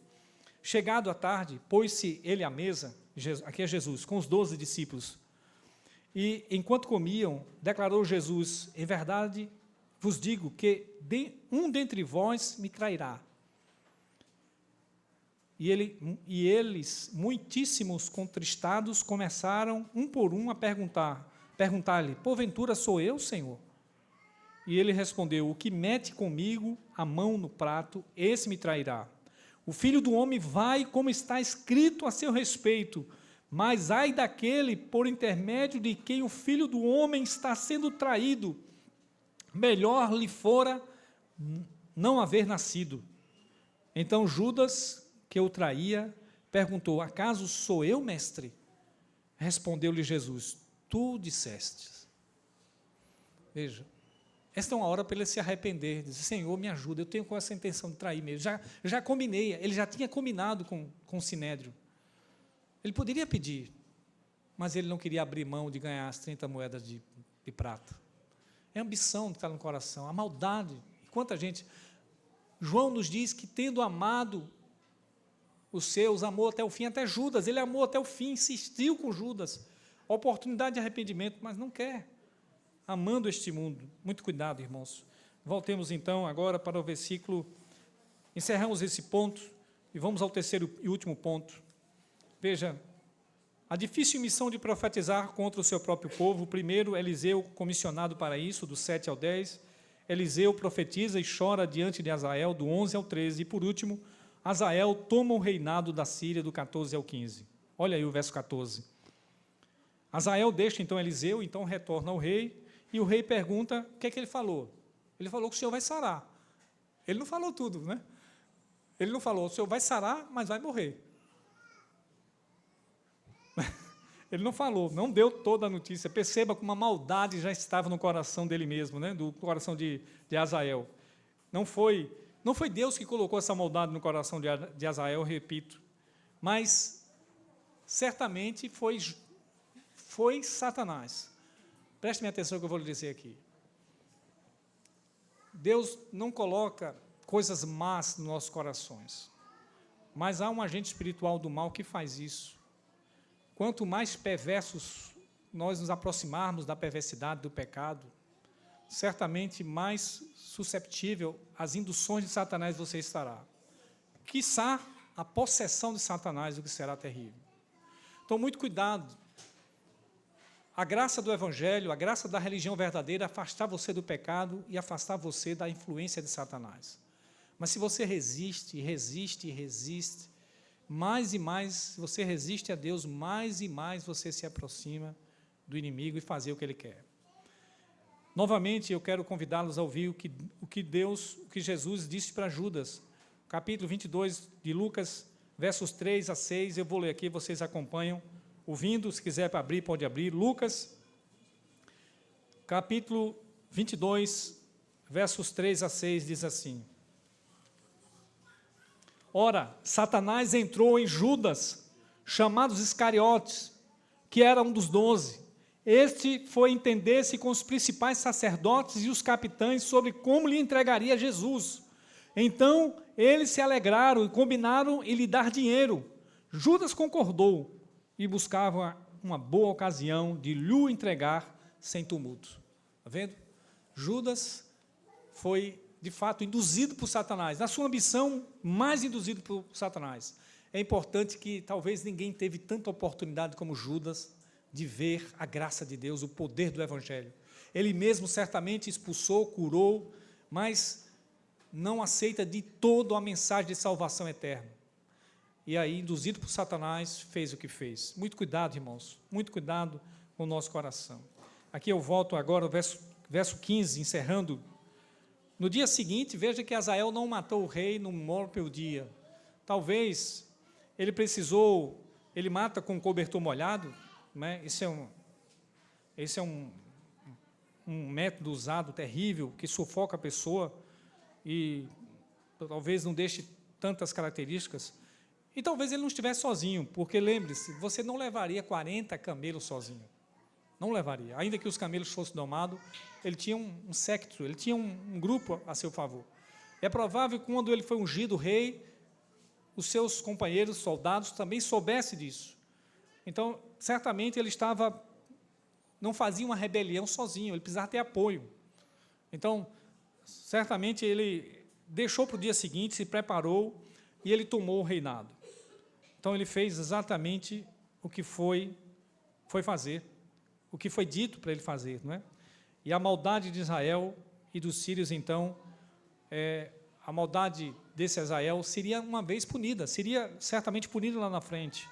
Chegado à tarde, pôs-se ele à mesa, aqui é Jesus, com os 12 discípulos. E, enquanto comiam, declarou Jesus, em verdade vos digo que um dentre vós me trairá. E eles, muitíssimos contristados, começaram, um por um, a perguntar-lhe, porventura sou eu, Senhor? E ele respondeu, o que mete comigo a mão no prato, esse me trairá. O Filho do Homem vai, como está escrito a seu respeito, mas ai daquele, por intermédio de quem o Filho do Homem está sendo traído, melhor lhe fora não haver nascido. Então Judas, que o traía, perguntou, acaso sou eu, mestre? Respondeu-lhe Jesus, tu disseste. Veja, esta é uma hora para ele se arrepender, dizer, Senhor, me ajuda, eu tenho com essa intenção de trair mesmo, já combinei, ele já tinha combinado com o Sinédrio, ele poderia pedir, mas ele não queria abrir mão de ganhar as 30 moedas de prata, é a ambição que está no coração, a maldade, quanta gente, João nos diz que tendo amado os seus, amou até o fim, até Judas, ele amou até o fim, insistiu com Judas, oportunidade de arrependimento, mas não quer, amando este mundo. Muito cuidado, irmãos. Voltemos então agora para o versículo, encerramos esse ponto e vamos ao terceiro e último ponto. Veja, a difícil missão de profetizar contra o seu próprio povo. Primeiro, Eliseu, comissionado para isso, do 7 ao 10. Eliseu profetiza e chora diante de Azael, do 11 ao 13. E, por último, Azael toma o reinado da Síria, do 14 ao 15. Olha aí o verso 14. Azael deixa, então, Eliseu, então retorna ao rei, e o rei pergunta o que é que ele falou. Ele falou que o Senhor vai sarar. Ele não falou tudo, né? Ele não falou, o Senhor vai sarar, mas vai morrer. Ele não falou, não deu toda a notícia. Perceba que uma maldade já estava no coração dele mesmo, né? Do coração de Azael. Não foi Deus que colocou essa maldade no coração de Azael, repito, mas certamente foi Satanás. Preste atenção no que eu vou lhe dizer aqui. Deus não coloca coisas más nos nossos corações, mas há um agente espiritual do mal que faz isso. Quanto mais perversos nós nos aproximarmos da perversidade, do pecado, certamente mais susceptível às induções de Satanás você estará. Quiçá a possessão de Satanás, o que será terrível. Então, muito cuidado. A graça do Evangelho, a graça da religião verdadeira, afastar você do pecado e afastar você da influência de Satanás. Mas se você resiste, mais e mais você resiste a Deus, mais e mais você se aproxima do inimigo e fazer o que ele quer. Novamente, eu quero convidá-los a ouvir o que Jesus disse para Judas. Capítulo 22 de Lucas, versos 3 a 6, eu vou ler aqui, vocês acompanham. Ouvindo, se quiser abrir, pode abrir. Lucas, capítulo 22, versos 3 a 6, diz assim: Ora, Satanás entrou em Judas, chamado Iscariotes, que era um dos 12. Este foi entender-se com os principais sacerdotes e os capitães sobre como lhe entregaria Jesus. Então, eles se alegraram e combinaram em lhe dar dinheiro. Judas concordou e buscava uma boa ocasião de lhe entregar sem tumulto. Está vendo? Judas foi, de fato, induzido por Satanás. Na sua ambição, mais induzido por Satanás. É importante que talvez ninguém teve tanta oportunidade como Judas de ver a graça de Deus, o poder do Evangelho. Ele mesmo certamente expulsou, curou, mas não aceita de todo a mensagem de salvação eterna. E aí, induzido por Satanás, fez o que fez. Muito cuidado, irmãos, muito cuidado com o nosso coração. Aqui eu volto agora ao verso 15, encerrando. No dia seguinte, veja que Azael não matou o rei no próprio dia. Talvez ele mata com cobertor molhado, né? Esse é um método usado terrível, que sufoca a pessoa e talvez não deixe tantas características. E talvez ele não estivesse sozinho, porque lembre-se, você não levaria 40 camelos sozinho. Não levaria. Ainda que os camelos fossem domados, ele tinha um séquito, ele tinha um grupo a seu favor. É provável que quando ele foi ungido rei, os seus companheiros, soldados, também soubessem disso. Então, certamente ele não fazia uma rebelião sozinho, ele precisava ter apoio. Então, certamente ele deixou para o dia seguinte, se preparou e ele tomou o reinado. Então, ele fez exatamente o que foi fazer, o que foi dito para ele fazer, não é? E a maldade de Israel e dos sírios, então, a maldade desse Azael seria uma vez punida, seria certamente punida lá na frente.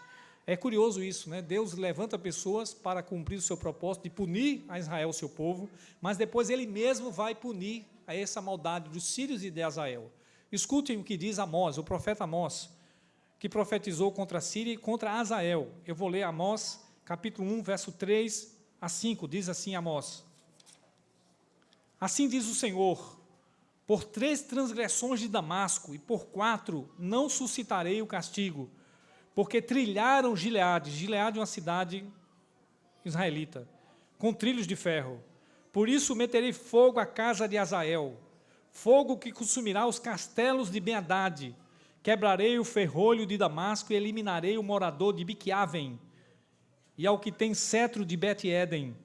É curioso isso, né? Deus levanta pessoas para cumprir o seu propósito de punir a Israel, seu povo, mas depois ele mesmo vai punir a essa maldade dos sírios e de Azael. Escutem o que diz Amós, o profeta Amós, que profetizou contra a Síria e contra Azael. Eu vou ler Amós, capítulo 1, verso 3 a 5, diz assim Amós: Assim diz o Senhor: por 3 transgressões de Damasco e por 4 não suscitarei o castigo, porque trilharam Gileade. Gileade é uma cidade israelita, com trilhos de ferro. Por isso meterei fogo à casa de Azael, fogo que consumirá os castelos de Ben-Hadad. Quebrarei o ferrolho de Damasco e eliminarei o morador de Biquiavem, e ao que tem cetro de Bet-Eden.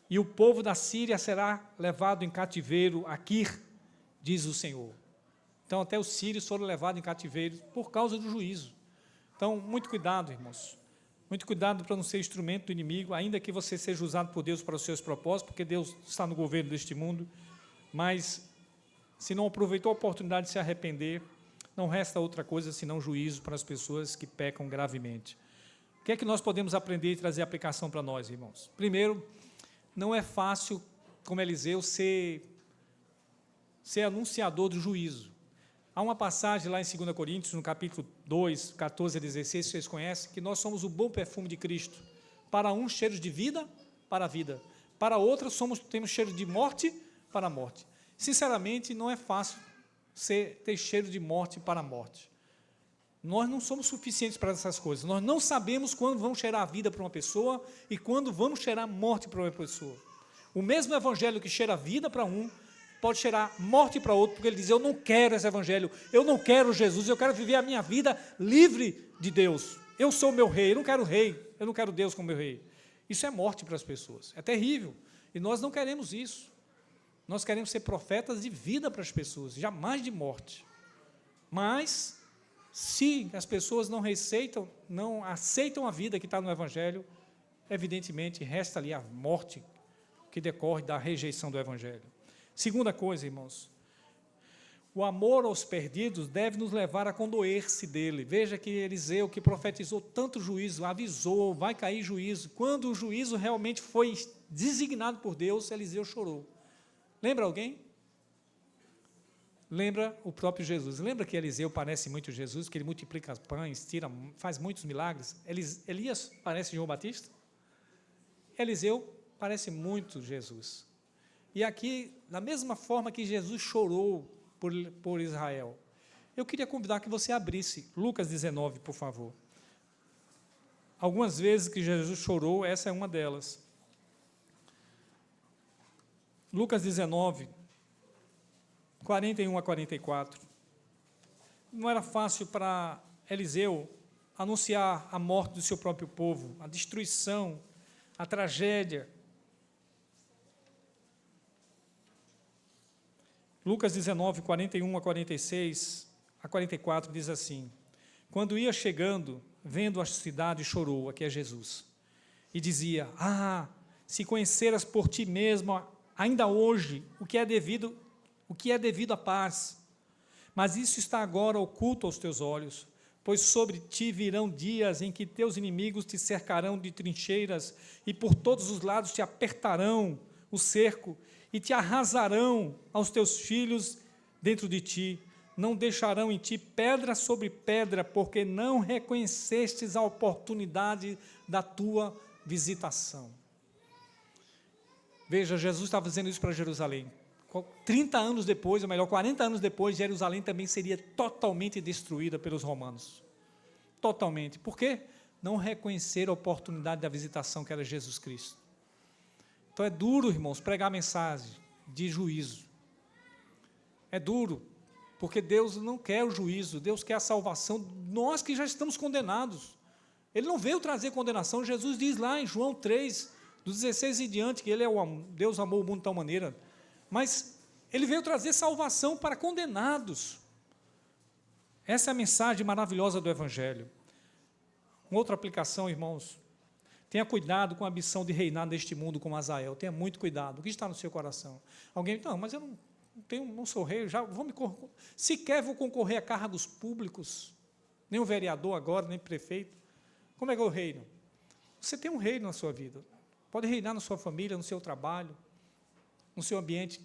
e o povo da Síria será levado em cativeiro a Quir, diz o Senhor. Então, até os sírios foram levados em cativeiro por causa do juízo. Então, muito cuidado, irmãos. Muito cuidado para não ser instrumento do inimigo, ainda que você seja usado por Deus para os seus propósitos, porque Deus está no governo deste mundo, mas se não aproveitou a oportunidade de se arrepender, não resta outra coisa senão juízo para as pessoas que pecam gravemente. O que é que nós podemos aprender e trazer aplicação para nós, irmãos? Primeiro, não é fácil, como Eliseu, ser anunciador do juízo. Há uma passagem lá em 2 Coríntios, no capítulo 2, 14 a 16, vocês conhecem, que nós somos o bom perfume de Cristo. Para uns, cheiros de vida, para a vida. Para outros, temos cheiro de morte, para a morte. Sinceramente, não é fácil ter cheiro de morte para a morte. Nós não somos suficientes para essas coisas. Nós não sabemos quando vamos cheirar a vida para uma pessoa e quando vamos cheirar a morte para uma pessoa. O mesmo evangelho que cheira a vida para um, pode cheirar morte para outro, porque ele diz, eu não quero esse evangelho, eu não quero Jesus, eu quero viver a minha vida livre de Deus. Eu sou meu rei, eu não quero Deus como meu rei. Isso é morte para as pessoas, é terrível. E nós não queremos isso. Nós queremos ser profetas de vida para as pessoas, jamais de morte. Mas, se as pessoas não aceitam a vida que está no evangelho, evidentemente resta ali a morte que decorre da rejeição do evangelho. Segunda coisa, irmãos, o amor aos perdidos deve nos levar a condoer-se dele. Veja que Eliseu, que profetizou tanto juízo, avisou, vai cair juízo. Quando o juízo realmente foi designado por Deus, Eliseu chorou. Lembra alguém? Lembra o próprio Jesus. Lembra que Eliseu parece muito Jesus, que ele multiplica pães, faz muitos milagres? Elias parece João Batista? Eliseu parece muito Jesus. E aqui, da mesma forma que Jesus chorou por Israel, eu queria convidar que você abrisse Lucas 19, por favor. Algumas vezes que Jesus chorou, essa é uma delas. Lucas 19, 41 a 44. Não era fácil para Eliseu anunciar a morte do seu próprio povo, a destruição, a tragédia. Lucas 19, 41 a 46, a 44, diz assim, quando ia chegando, vendo a cidade, chorou, aqui é Jesus, e dizia, se conheceras por ti mesmo, ainda hoje, o que é devido à paz, mas isso está agora oculto aos teus olhos, pois sobre ti virão dias em que teus inimigos te cercarão de trincheiras, e por todos os lados te apertarão o cerco, e te arrasarão aos teus filhos dentro de ti, não deixarão em ti pedra sobre pedra, porque não reconhecestes a oportunidade da tua visitação. Veja, Jesus estava dizendo isso para Jerusalém. 30 anos depois, ou melhor, 40 anos depois, Jerusalém também seria totalmente destruída pelos romanos. Totalmente. Por quê? Não reconheceram a oportunidade da visitação que era Jesus Cristo. Então é duro, irmãos, pregar a mensagem de juízo. É duro, porque Deus não quer o juízo, Deus quer a salvação, nós que já estamos condenados. Ele não veio trazer condenação, Jesus diz lá em João 3, dos 16 em diante, que Deus amou o mundo de tal maneira, mas ele veio trazer salvação para condenados. Essa é a mensagem maravilhosa do Evangelho. Uma outra aplicação, irmãos, tenha cuidado com a ambição de reinar neste mundo como Azael. Tenha muito cuidado. O que está no seu coração? Alguém, não, mas eu não sou rei, sequer vou concorrer a cargos públicos, nem um vereador agora, nem prefeito. Como é que eu reino? Você tem um reino na sua vida. Pode reinar na sua família, no seu trabalho, no seu ambiente.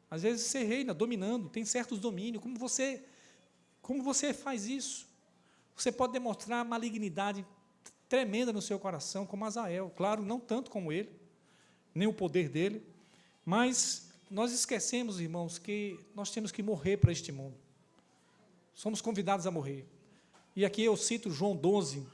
Às vezes você reina dominando, tem certos domínios. Como você faz isso? Você pode demonstrar malignidade tremenda no seu coração, como Azael. Claro, não tanto como ele, nem o poder dele, mas nós esquecemos, irmãos, que nós temos que morrer para este mundo. Somos convidados a morrer. E aqui eu cito João 12,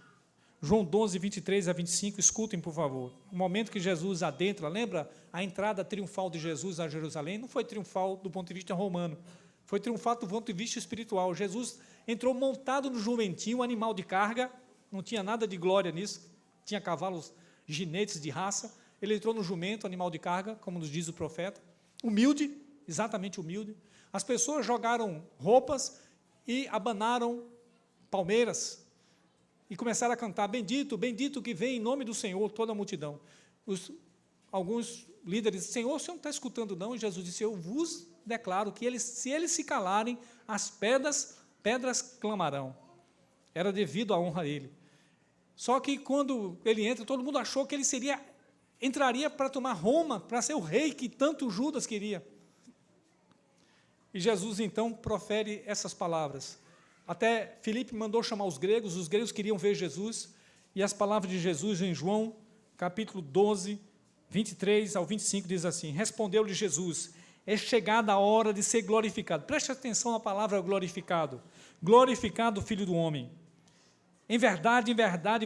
23 a 25, escutem, por favor. O momento que Jesus adentra, lembra a entrada triunfal de Jesus a Jerusalém? Não foi triunfal do ponto de vista romano, foi triunfal do ponto de vista espiritual. Jesus entrou montado no jumentinho, um animal de carga, não tinha nada de glória nisso, tinha cavalos ginetes de raça, ele entrou no jumento, animal de carga, como nos diz o profeta, humilde, exatamente humilde. As pessoas jogaram roupas e abanaram palmeiras e começaram a cantar, bendito, bendito que vem em nome do Senhor, toda a multidão. Alguns líderes, Senhor, o Senhor não está escutando não? E Jesus disse, eu vos declaro que se eles se calarem, as pedras clamarão. Era devido à honra a ele. Só que quando ele entra, todo mundo achou que ele entraria para tomar Roma, para ser o rei que tanto Judas queria. E Jesus, então, profere essas palavras. Até Filipe mandou chamar os gregos queriam ver Jesus, e as palavras de Jesus em João, capítulo 12, 23 ao 25, diz assim, respondeu-lhe Jesus, é chegada a hora de ser glorificado. Preste atenção na palavra glorificado. Glorificado o Filho do Homem. Em verdade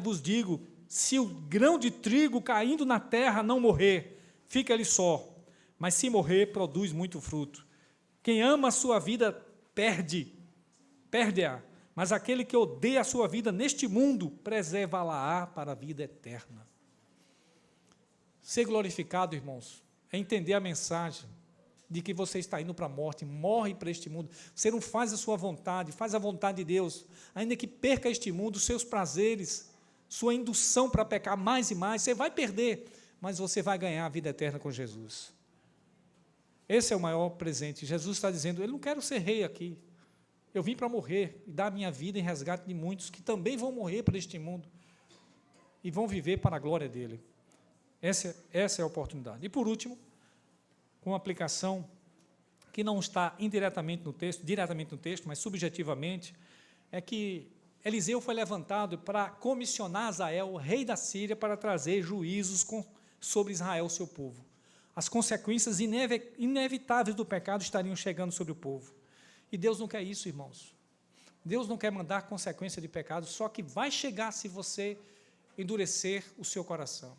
vos digo, se o grão de trigo caindo na terra não morrer, fica ele só, mas se morrer, produz muito fruto. Quem ama a sua vida, perde-a, mas aquele que odeia a sua vida neste mundo, preserva-la-á para a vida eterna. Ser glorificado, irmãos, é entender a mensagem de que você está indo para a morte, morre para este mundo, você não faz a sua vontade, faz a vontade de Deus, ainda que perca este mundo, seus prazeres, sua indução para pecar mais e mais, você vai perder, mas você vai ganhar a vida eterna com Jesus. Esse é o maior presente. Jesus está dizendo, eu não quero ser rei aqui, eu vim para morrer e dar a minha vida em resgate de muitos que também vão morrer para este mundo e vão viver para a glória dele. Essa é a oportunidade. E por último, com uma aplicação que não está diretamente no texto, mas subjetivamente, é que Eliseu foi levantado para comissionar Azael, rei da Síria, para trazer juízos sobre Israel, seu povo. As consequências inevitáveis do pecado estariam chegando sobre o povo. E Deus não quer isso, irmãos. Deus não quer mandar consequência de pecado, só que vai chegar se você endurecer o seu coração.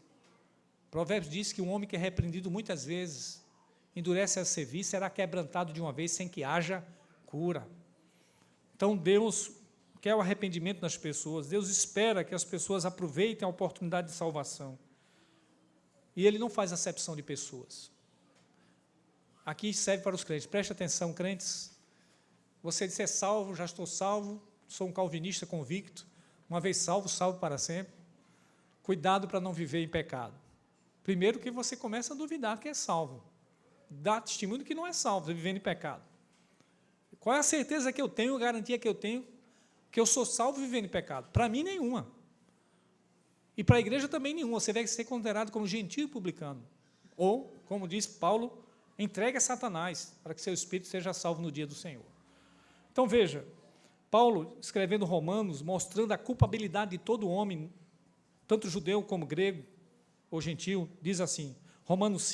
Provérbios diz que um homem que é repreendido muitas vezes, endurece a serviço, será quebrantado de uma vez sem que haja cura. Então Deus quer o arrependimento das pessoas, Deus espera que as pessoas aproveitem a oportunidade de salvação. E Ele não faz acepção de pessoas. Aqui serve para os crentes, preste atenção, crentes, você disse, salvo, já estou salvo, sou um calvinista convicto, uma vez salvo, salvo para sempre. Cuidado para não viver em pecado. Primeiro que você começa a duvidar que é salvo. Dá testemunho que não é salvo, vivendo em pecado. Qual é a certeza que eu tenho, a garantia que eu tenho, que eu sou salvo vivendo em pecado? Para mim, nenhuma. E para a igreja também nenhuma. Você vai ser considerado como gentio e publicano. Ou, como diz Paulo, entregue a Satanás, para que seu espírito seja salvo no dia do Senhor. Então, veja, Paulo, escrevendo Romanos, mostrando a culpabilidade de todo homem, tanto judeu como grego, ou gentil, diz assim, Romanos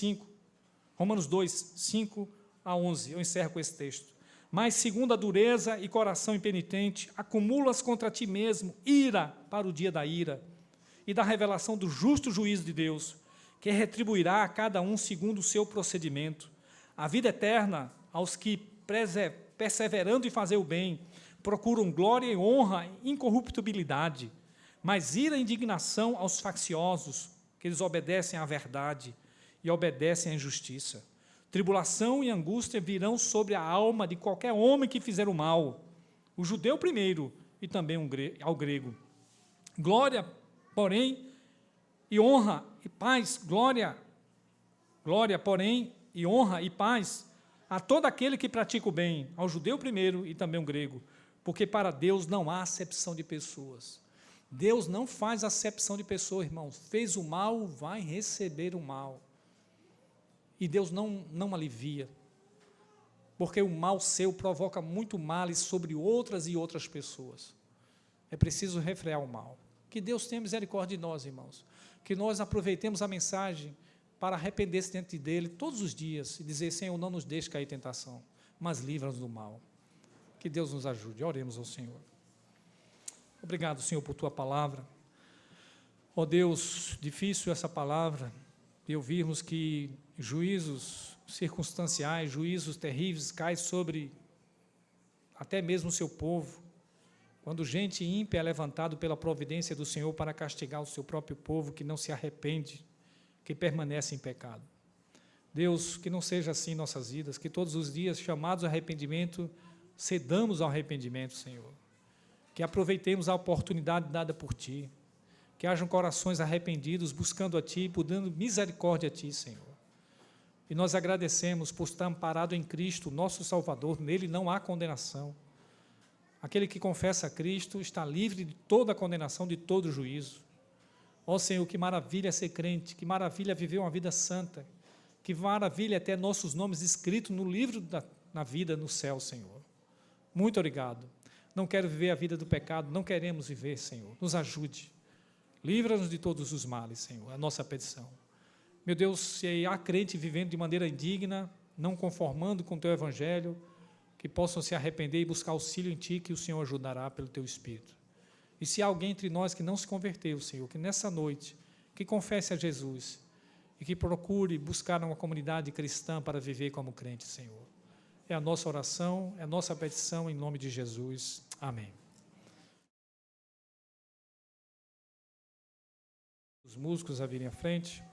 2, 5 a 11, eu encerro com esse texto. Mas, segundo a dureza e coração impenitente, acumulas contra ti mesmo ira para o dia da ira e da revelação do justo juízo de Deus, que retribuirá a cada um segundo o seu procedimento. A vida eterna aos que, perseverando em fazer o bem, procuram glória e honra e incorruptibilidade, mas ira e indignação aos facciosos, que eles obedecem à verdade e obedecem à injustiça. Tribulação e angústia virão sobre a alma de qualquer homem que fizer o mal, o judeu primeiro e também ao grego. Glória, porém, e honra e paz, glória, porém, e honra e paz a todo aquele que pratica o bem, ao judeu primeiro e também ao grego, porque para Deus não há acepção de pessoas. Deus não faz acepção de pessoas, irmãos. Fez o mal, vai receber o mal. E Deus não alivia, porque o mal seu provoca muito males sobre outras e outras pessoas. É preciso refrear o mal. Que Deus tenha misericórdia de nós, irmãos. Que nós aproveitemos a mensagem para arrepender-se diante dele todos os dias e dizer, Senhor, não nos deixe cair em tentação, mas livra-nos do mal. Que Deus nos ajude. Oremos ao Senhor. Obrigado, Senhor, por tua palavra. Ó Deus, difícil essa palavra, de ouvirmos que juízos circunstanciais, juízos terríveis caem sobre até mesmo o seu povo, quando gente ímpia é levantado pela providência do Senhor para castigar o seu próprio povo que não se arrepende, que permanecem em pecado. Deus, que não seja assim em nossas vidas, que todos os dias, chamados ao arrependimento, cedamos ao arrependimento, Senhor. Que aproveitemos a oportunidade dada por Ti, que hajam corações arrependidos, buscando a Ti, dando misericórdia a Ti, Senhor. E nós agradecemos por estar amparado em Cristo, nosso Salvador, nele não há condenação. Aquele que confessa a Cristo está livre de toda a condenação, de todo o juízo. Ó Senhor, que maravilha ser crente, que maravilha viver uma vida santa, que maravilha ter nossos nomes escritos no livro na vida no céu, Senhor. Muito obrigado. Não quero viver a vida do pecado, não queremos viver, Senhor. Nos ajude. Livra-nos de todos os males, Senhor, a nossa petição. Meu Deus, se há crente vivendo de maneira indigna, não conformando com o Teu Evangelho, que possam se arrepender e buscar auxílio em Ti, que o Senhor ajudará pelo Teu Espírito. E se há alguém entre nós que não se converteu, Senhor, que nessa noite, que confesse a Jesus e que procure buscar uma comunidade cristã para viver como crente, Senhor. É a nossa oração, é a nossa petição em nome de Jesus. Amém. Os músicos a virem à frente.